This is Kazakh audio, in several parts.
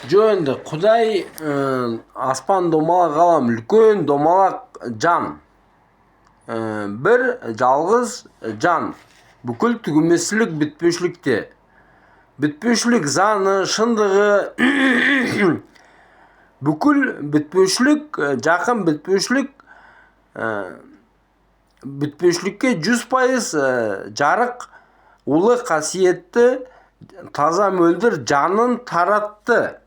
Endi Xudoy aspon do'malak alam ulkan do'malak jan. Bir жалгыз жан. Бүкіл түгімесілік бітпеушілікте. Бітпеушілік заңы, шындығы, бүкіл бітпеушілік, жақын бітпеушілік, бітпеушілікке 100% жарық, улы қасиетті, таза мөлдір жанын таратты.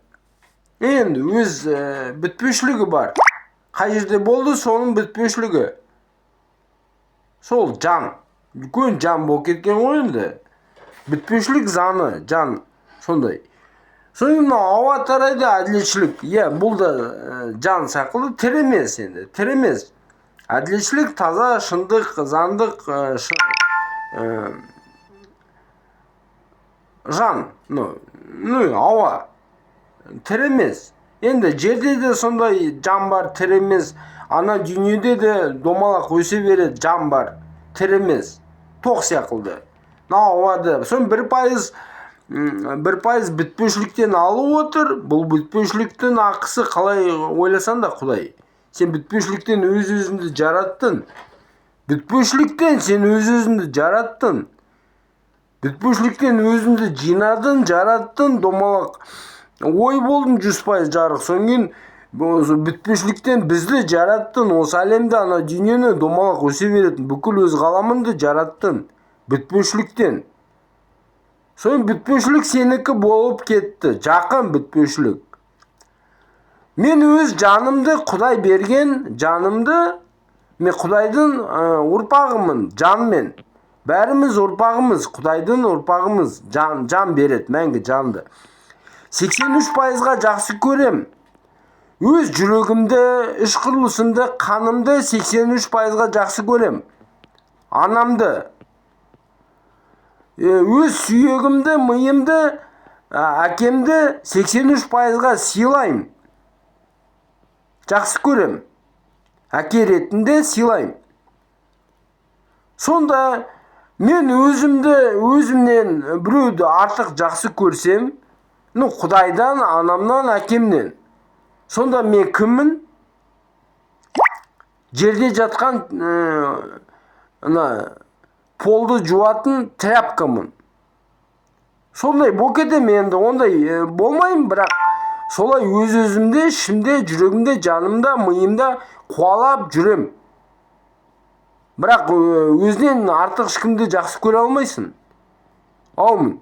Енді өз бітпеушілігі бар. Қай жерде болды, соның бітпеушілігі. Сол жан. Үлкен жан болып кеткен ғой енді. Бітпеушілік заңы, жан. Сондай. Соның ауа тарайды әділетшілік. Бұл да жан сақылы тірі емес енді. Тірі емес. Әділетшілік таза, шындық, заңдық, жан. Ауа. Тірі емес. Енді жерде де сондай жан бар, тірі емес. Ана дүниеде де домалақ өсе береді, жан бар, тірі емес. Тоқ сияқылды. Ауада. Сон 1% бітпеушіліктен алып отыр. Бұл бітпеушіліктің ақысы қалай ойласан да Құдай. Сен бітпеушіліктен өз-өзіңді жараттың. Бітпеушіліктен сен өз-өзіңді жараттың. Бітпеушіліктен өзіңді жинадың, жараттың, домалақ. Ой болдың 100% жарық. Соңын бітпеушіліктен бізді жараттың. Осы әлемді, ана дүниені домалақ өсе беретін. Бүкіл өз ғаламынды жараттың. Бітпеушіліктен. Соң бітпеушілік сенікі болып кетті. Жақын бітпеушілік. Мен өз жанымды, Құдай берген жанымды, мен Құдайдың ұрпағымын, жанмен. Бәріміз ұрпағымыз, Құдайдың ұрпағымыз, жан береді, мәңгі жанды. 83%-ға жақсы көрем. Өз жүрегімді, іш құрылысымды, қанымды 83%-ға жақсы көрем. Анамды. Өз сүйегімді, миымды, әкемді 83%-ға сыйлайым. Жақсы көрем. Әке ретінде сыйлайым. Сонда мен өзімнен біреуді артық жақсы көрсем, Құдайдан, анамнан, әкемнен. Сонда мен кіммін? Жерде жатқан полды жуатын тряпкамын. Сондай болып кетем енді, ондай болмайым, бірақ солай өз-өзімде, ішімде, жүрегімде, жанымда, миымда қуалап жүрем. Бірақ өзінен артық ешкімді жақсы көре алмайсың. Аумын.